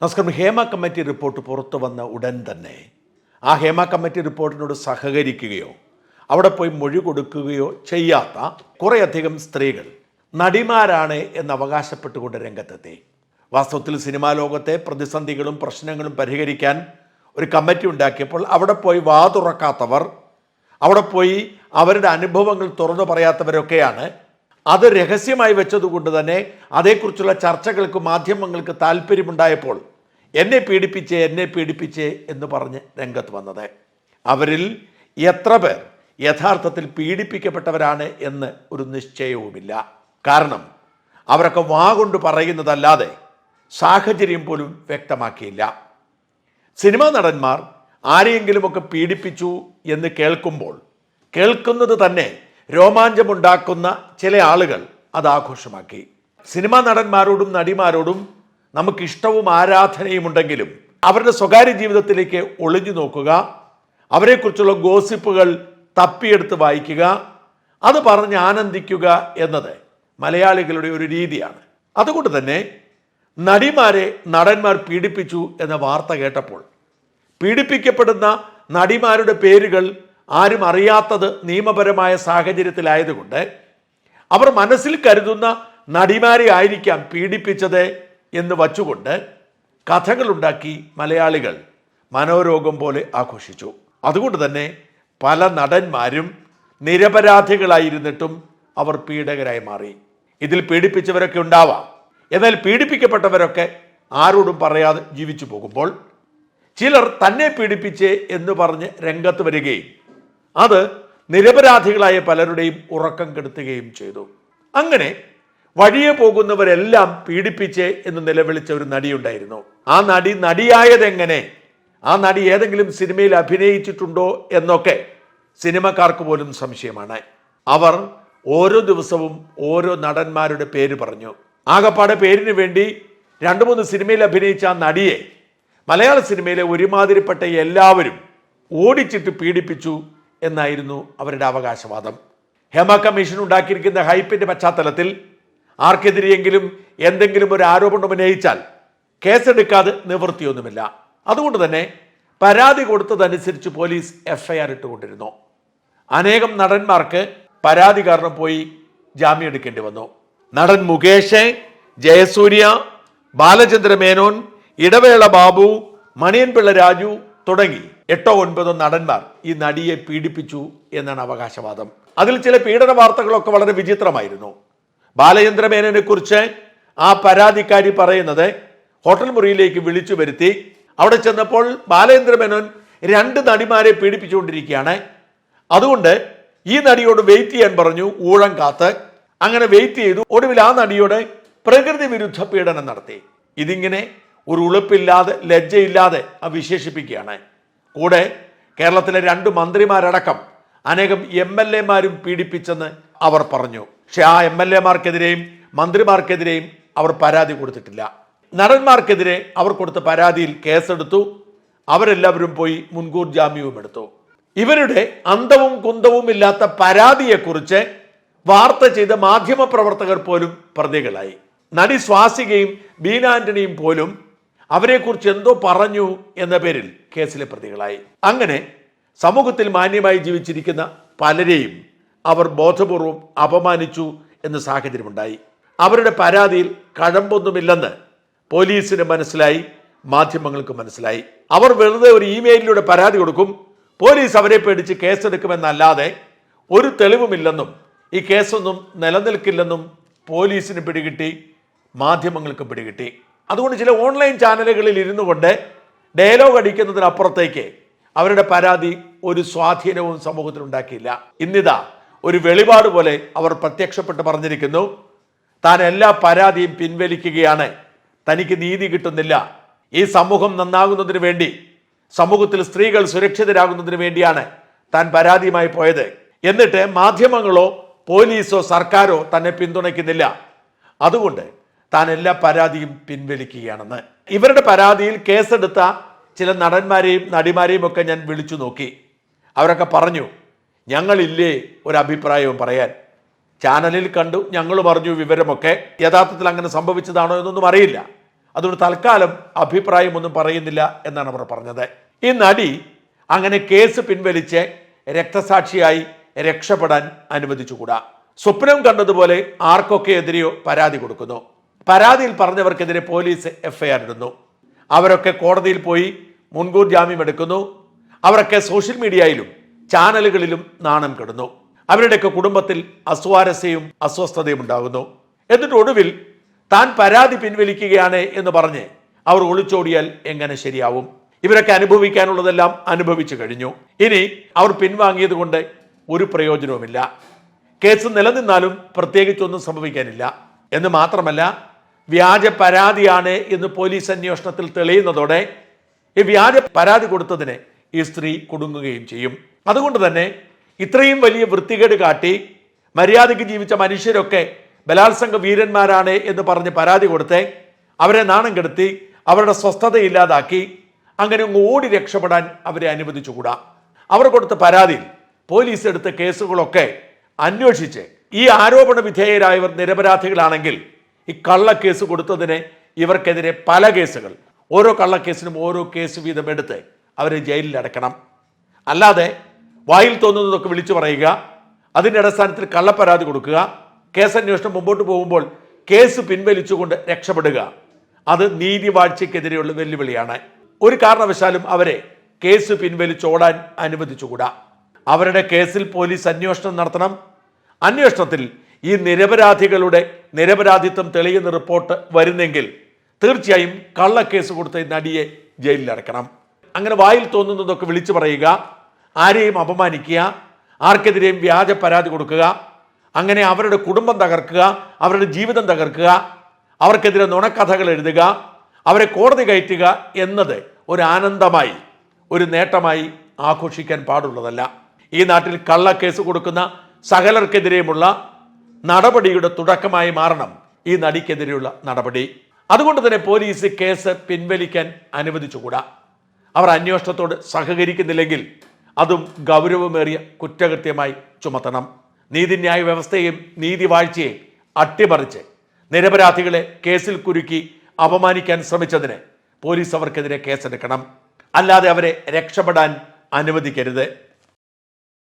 നമസ്കാരം. Hema committee report പുറത്തു വന്ന ഉടൻ തന്നെ ആ ഹേമ കമ്മിറ്റി റിപ്പോർട്ടിനോട് സഹകരിക്കുകയോ അവിടെ പോയി മൊഴി കൊടുക്കുകയോ ചെയ്യാത്ത കുറേയധികം സ്ത്രീകൾ നടിമാരാണ് എന്ന് അവകാശപ്പെട്ടുകൊണ്ട് രംഗത്തെത്തി. വാസ്തവത്തിൽ സിനിമാ ലോകത്തെ പ്രതിസന്ധികളും പ്രശ്നങ്ങളും പരിഹരിക്കാൻ ഒരു കമ്മിറ്റി ഉണ്ടാക്കിയപ്പോൾ അവിടെ പോയി വാ തുറക്കാത്തവർ, അവിടെ പോയി അവരുടെ അനുഭവങ്ങൾ തുറന്നു പറയാത്തവരൊക്കെയാണ്. അത് രഹസ്യമായി വെച്ചതുകൊണ്ട് തന്നെ അതേക്കുറിച്ചുള്ള ചർച്ചകൾക്ക് മാധ്യമങ്ങൾക്ക് താല്പര്യമുണ്ടായപ്പോൾ എന്നെ പീഡിപ്പിച്ചേ എന്ന് പറഞ്ഞ് രംഗത്ത് വന്നത്. അവരിൽ എത്ര പേർ യഥാർത്ഥത്തിൽ പീഡിപ്പിക്കപ്പെട്ടവരാണ് എന്ന് ഒരു നിശ്ചയവുമില്ല. കാരണം അവരൊക്കെ വാ കൊണ്ട് പറയുന്നതല്ലാതെ സാഹചര്യം പോലും വ്യക്തമാക്കിയില്ല. സിനിമാ നടന്മാർ ആരെയെങ്കിലുമൊക്കെ പീഡിപ്പിച്ചു എന്ന് കേൾക്കുന്നത് തന്നെ രോമാഞ്ചമുണ്ടാക്കുന്ന ചില ആളുകൾ അത് ആഘോഷമാക്കി. സിനിമാ നടന്മാരോടും നടിമാരോടും നമുക്കിഷ്ടവും ആരാധനയും ഉണ്ടെങ്കിലും അവരുടെ സ്വകാര്യ ജീവിതത്തിലേക്ക് ഒളിഞ്ഞു നോക്കുക, അവരെക്കുറിച്ചുള്ള ഗോസിപ്പുകൾ തപ്പിയെടുത്ത് വായിക്കുക, അത് പറഞ്ഞ് ആനന്ദിക്കുക എന്നത് മലയാളികളുടെ ഒരു രീതിയാണ്. അതുകൊണ്ട് തന്നെ നടിമാരെ നടന്മാർ പീഡിപ്പിച്ചു എന്ന വാർത്ത കേട്ടപ്പോൾ പീഡിപ്പിക്കപ്പെടുന്ന നടിമാരുടെ പേരുകൾ ആരും അറിയാത്തത് നിയമപരമായ സാഹചര്യത്തിലായതുകൊണ്ട് അവർ മനസ്സിൽ കരുതുന്ന നടിമാരെ ആയിരിക്കാം പീഡിപ്പിച്ചത് എന്ന് വച്ചുകൊണ്ട് കഥകളുണ്ടാക്കി മലയാളികൾ മനോരോഗം പോലെ ആഘോഷിച്ചു. അതുകൊണ്ട് തന്നെ പല നടന്മാരും നിരപരാധികളായിരുന്നിട്ടും അവർ പീഡകരായി മാറി. ഇതിൽ പീഡിപ്പിച്ചവരൊക്കെ ഉണ്ടാവാം, എന്നാൽ പീഡിപ്പിക്കപ്പെട്ടവരൊക്കെ ആരോടും പറയാതെ ജീവിച്ചു പോകുമ്പോൾ ചിലർ തന്നെ പീഡിപ്പിച്ചേ എന്ന് പറഞ്ഞ് രംഗത്ത് വരികയും അത് നിരപരാധികളായ പലരുടെയും ഉറക്കം കെടുത്തുകയും ചെയ്തു. അങ്ങനെ വഴിയെ പോകുന്നവരെല്ലാം പീഡിപ്പിച്ചേ എന്ന് നിലവിളിച്ച ഒരു നടിയുണ്ടായിരുന്നു. ആ നടിയായതെങ്ങനെ, ആ നടി ഏതെങ്കിലും സിനിമയിൽ അഭിനയിച്ചിട്ടുണ്ടോ എന്നൊക്കെ സിനിമക്കാർക്ക് പോലും സംശയമാണ്. അവർ ഓരോ ദിവസവും ഓരോ നടന്മാരുടെ പേര് പറഞ്ഞു. ആകപ്പാടെ പേരിന് വേണ്ടി 2-3 സിനിമയിൽ അഭിനയിച്ച ആ നടിയെ മലയാള സിനിമയിലെ ഒരുമാതിരിപ്പെട്ട എല്ലാവരും ഓടിച്ചിട്ട് പീഡിപ്പിച്ചു എന്നായിരുന്നു അവരുടെ അവകാശവാദം. ഹേമ കമ്മീഷൻ ഉണ്ടാക്കിയിരിക്കുന്ന ഹൈപ്പിന്റെ പശ്ചാത്തലത്തിൽ ആർക്കെതിരെയെങ്കിലും എന്തെങ്കിലും ഒരു ആരോപണം ഉന്നയിച്ചാൽ കേസെടുക്കാതെ നിവൃത്തിയൊന്നുമില്ല. അതുകൊണ്ട് തന്നെ പരാതി കൊടുത്തതനുസരിച്ച് പോലീസ് FIR ഇട്ടുകൊണ്ടിരുന്നു. അനേകം നടന്മാർക്ക് പരാതി കാരണം പോയി ജാമ്യം എടുക്കേണ്ടി വന്നു. നടൻ മുകേഷ്, ജയസൂര്യ, ബാലചന്ദ്ര മേനോൻ, ഇടവേള ബാബു, മണിയൻപിള്ള രാജു തുടങ്ങി 8-9 നടന്മാർ ഈ നടിയെ പീഡിപ്പിച്ചു എന്നാണ് അവകാശവാദം. അതിൽ ചില പീഡന വാർത്തകളൊക്കെ വളരെ വിചിത്രമായിരുന്നു. ബാലചന്ദ്ര മേനോനെ കുറിച്ച് ആ പരാതിക്കാരി പറയുന്നത് ഹോട്ടൽ മുറിയിലേക്ക് വിളിച്ചു വരുത്തി. അവിടെ ചെന്നപ്പോൾ ബാലചന്ദ്ര മേനോൻ 2 നടിമാരെ പീഡിപ്പിച്ചുകൊണ്ടിരിക്കുകയാണ്. അതുകൊണ്ട് ഈ നടിയോട് വെയിറ്റ് ചെയ്യാൻ പറഞ്ഞു, ഊഴം കാത്ത്. അങ്ങനെ വെയിറ്റ് ചെയ്തു. ഒടുവിൽ ആ നടിയോട് പ്രകൃതി വിരുദ്ധ പീഡനം നടത്തി. ഇതിങ്ങനെ ഒരു ഉളുപ്പില്ലാതെ ലജ്ജയില്ലാതെ വിശേഷിപ്പിക്കുകയാണ്. കൂടെ കേരളത്തിലെ 2 മന്ത്രിമാരടക്കം അനേകം MLA-മാരും പീഡിപ്പിച്ചെന്ന് അവർ പറഞ്ഞു. പക്ഷെ ആ MLA-മാർക്കെതിരെയും മന്ത്രിമാർക്കെതിരെയും അവർ പരാതി കൊടുത്തിട്ടില്ല. നടന്മാർക്കെതിരെ അവർ കൊടുത്ത പരാതിയിൽ കേസെടുത്തു. അവരെല്ലാവരും പോയി മുൻകൂർ ജാമ്യവും എടുത്തു. ഇവരുടെ അന്തവും കുന്തവും ഇല്ലാത്ത പരാതിയെക്കുറിച്ച് വാർത്ത ചെയ്ത മാധ്യമപ്രവർത്തകർ പോലും പ്രതികളായി. നടി സ്വാസികയും ബീന ആന്റണിയും പോലും അവരെക്കുറിച്ച് എന്തോ പറഞ്ഞു എന്ന പേരിൽ കേസിലെ പ്രതികളായി. അങ്ങനെ സമൂഹത്തിൽ മാന്യമായി ജീവിച്ചിരിക്കുന്ന പലരെയും അവർ ബോധപൂർവം അപമാനിച്ചു എന്ന സാഹചര്യമുണ്ടായി. അവരുടെ പരാതിയിൽ കഴമ്പൊന്നുമില്ലെന്ന് പോലീസിന് മനസ്സിലായി, മാധ്യമങ്ങൾക്ക് മനസ്സിലായി. അവർ വെറുതെ ഒരു ഇമെയിലിലൂടെ പരാതി കൊടുക്കും, പോലീസ് അവരെ പേടിച്ച് കേസെടുക്കുമെന്നല്ലാതെ ഒരു തെളിവുമില്ലെന്നും ഈ കേസൊന്നും നിലനിൽക്കില്ലെന്നും പോലീസിന് പിടികിട്ടി, മാധ്യമങ്ങൾക്ക് പിടികിട്ടി. അതുകൊണ്ട് ചില ഓൺലൈൻ ചാനലുകളിൽ ഇരുന്നു കൊണ്ട് ഡയലോഗ് അടിക്കുന്നതിനപ്പുറത്തേക്ക് അവരുടെ പരാതി ഒരു സ്വാധീനവും സമൂഹത്തിൽ ഉണ്ടാക്കിയില്ല. ഇന്നിതാ ഒരു വെളിപാട് പോലെ അവർ പ്രത്യക്ഷപ്പെട്ട് പറഞ്ഞിരിക്കുന്നു, താൻ എല്ലാ പരാതിയും പിൻവലിക്കുകയാണ്, തനിക്ക് നീതി കിട്ടുന്നില്ല, ഈ സമൂഹം നന്നാകുന്നതിന് വേണ്ടി, സമൂഹത്തിൽ സ്ത്രീകൾ സുരക്ഷിതരാകുന്നതിന് വേണ്ടിയാണ് താൻ പരാതിയുമായി പോയത്. എന്നിട്ട് മാധ്യമങ്ങളോ പോലീസോ സർക്കാരോ തന്നെ പിന്തുണയ്ക്കുന്നില്ല, അതുകൊണ്ട് താൻ എല്ലാ പരാതിയും പിൻവലിക്കുകയാണെന്ന്. ഇവരുടെ പരാതിയിൽ കേസെടുത്ത ചില നടന്മാരെയും നടിമാരെയും ഒക്കെ ഞാൻ വിളിച്ചു നോക്കി. അവരൊക്കെ പറഞ്ഞു, ഞങ്ങളില്ലേ ഒരഭിപ്രായവും പറയാൻ, ചാനലിൽ കണ്ടു, ഞങ്ങൾ പറഞ്ഞു വിവരമൊക്കെ. യഥാർത്ഥത്തിൽ അങ്ങനെ സംഭവിച്ചതാണോ എന്നൊന്നും അറിയില്ല. അതുകൊണ്ട് തൽക്കാലം അഭിപ്രായമൊന്നും പറയുന്നില്ല എന്നാണ് അവർ പറഞ്ഞത്. ഈ നടി അങ്ങനെ കേസ് പിൻവലിച്ച് രക്തസാക്ഷിയായി രക്ഷപ്പെടാൻ അനുവദിച്ചുകൂടാ. സ്വപ്നം കണ്ടതുപോലെ ആർക്കൊക്കെ എതിരെയോ പരാതി കൊടുക്കുന്നു. പരാതിയിൽ പറഞ്ഞവർക്കെതിരെ പോലീസ് എഫ്ഐആർ ഇടുന്നു. അവരൊക്കെ കോടതിയിൽ പോയി മുൻകൂർ ജാമ്യം എടുക്കുന്നു. അവരൊക്കെ സോഷ്യൽ മീഡിയയിലും ചാനലുകളിലും നാണം കെടുന്നു. അവരുടെയൊക്കെ കുടുംബത്തിൽ അസ്വാരസ്യവും അസ്വസ്ഥതയും ഉണ്ടാകുന്നു. എന്നിട്ട് ഒടുവിൽ താൻ പരാതി പിൻവലിക്കുകയാണ് എന്ന് പറഞ്ഞ് അവർ ഒളിച്ചോടിയാൽ എങ്ങനെ ശരിയാവും? ഇവരൊക്കെ അനുഭവിക്കാനുള്ളതെല്ലാം അനുഭവിച്ചു കഴിഞ്ഞു. ഇനി അവർ പിൻവാങ്ങിയത് കൊണ്ട് ഒരു പ്രയോജനവുമില്ല. കേസ് നിലനിന്നാലും പ്രത്യേകിച്ചൊന്നും സംഭവിക്കാനില്ല. എന്ന് മാത്രമല്ല, വ്യാജ പരാതിയാണ് എന്ന് പോലീസ് അന്വേഷണത്തിൽ തെളിയുന്നതോടെ ഈ വ്യാജ പരാതി കൊടുത്തതിന് ഈ സ്ത്രീ കുടുങ്ങുകയും ചെയ്യും. അതുകൊണ്ട് തന്നെ ഇത്രയും വലിയ വൃത്തികേട് കാട്ടി മര്യാദയ്ക്ക് ജീവിച്ച മനുഷ്യരൊക്കെ ബലാത്സംഗ വീരന്മാരാണ് എന്ന് പറഞ്ഞ് പരാതി കൊടുത്ത് അവരെ നാണം കെടുത്തി അവരുടെ സ്വസ്ഥതയില്ലാതാക്കി അങ്ങനെ ഓടി രക്ഷപ്പെടാൻ അവരെ അനുവദിച്ചുകൂടാ. അവർ കൊടുത്ത പരാതിയിൽ പോലീസ് എടുത്ത കേസുകളൊക്കെ അന്വേഷിച്ച് ഈ ആരോപണ വിധേയരായവർ നിരപരാധികളാണെങ്കിൽ ഈ കള്ളക്കേസ് കൊടുത്തതിന് ഇവർക്കെതിരെ പല കേസുകൾ, ഓരോ കള്ളക്കേസിനും ഓരോ കേസ് വീതം എടുത്ത് അവരെ ജയിലിൽ അടക്കണം. അല്ലാതെ വായിൽ തോന്നുന്നതൊക്കെ വിളിച്ചു പറയുക, അതിൻ്റെ അടിസ്ഥാനത്തിൽ കള്ളപ്പരാതി കൊടുക്കുക, കേസന്വേഷണം മുമ്പോട്ട് പോകുമ്പോൾ കേസ് പിൻവലിച്ചുകൊണ്ട് രക്ഷപ്പെടുക, അത് നീതിവാഴ്ചയ്ക്കെതിരെയുള്ള വെല്ലുവിളിയാണ്. ഒരു കാരണവശാലും അവരെ കേസ് പിൻവലിച്ചോടാൻ അനുവദിച്ചുകൂടാ. അവരുടെ കേസിൽ പോലീസ് അന്വേഷണം നടത്തണം. അന്വേഷണത്തിൽ ഈ നിരപരാധികളുടെ നിരപരാധിത്വം തെളിയുന്ന റിപ്പോർട്ട് വരുന്നെങ്കിൽ തീർച്ചയായും കള്ളക്കേസ് കൊടുത്ത നടിയെ ജയിലിൽ അടക്കണം. അങ്ങനെ വായിൽ തോന്നുന്നതൊക്കെ വിളിച്ചു പറയുക, ആരെയും അപമാനിക്കുക, ആർക്കെതിരെയും വ്യാജ പരാതി കൊടുക്കുക, അങ്ങനെ അവരുടെ കുടുംബം തകർക്കുക, അവരുടെ ജീവിതം തകർക്കുക, അവർക്കെതിരെ നുണക്കഥകൾ എഴുതുക, അവരെ കോടതി കയറ്റുക എന്നത് ഒരു ആനന്ദമായി, ഒരു നേട്ടമായി ആഘോഷിക്കാൻ പാടുള്ളതല്ല. ഈ നാട്ടിൽ കള്ളക്കേസ് കൊടുക്കുന്ന സകലർക്കെതിരെയുമുള്ള നടപടിയുടെ തുടക്കമായി മാറണം ഈ നടിക്കെതിരെയുള്ള നടപടി. അതുകൊണ്ട് തന്നെ പോലീസ് കേസ് പിൻവലിക്കാൻ അനുവദിച്ചുകൂടാ. അവർ അന്വേഷണത്തോട് സഹകരിക്കുന്നില്ലെങ്കിൽ അതും ഗൗരവമേറിയ കുറ്റകൃത്യമായി ചുമത്തണം. നീതിന്യായ വ്യവസ്ഥയെയും നീതിവാഴ്ചയെയും അട്ടിമറിച്ച് നിരപരാധികളെ കേസിൽ കുരുക്കി അപമാനിക്കാൻ ശ്രമിച്ചതിന് പോലീസ് അവർക്കെതിരെ കേസെടുക്കണം. അല്ലാതെ അവരെ രക്ഷപ്പെടാൻ അനുവദിക്കരുത്.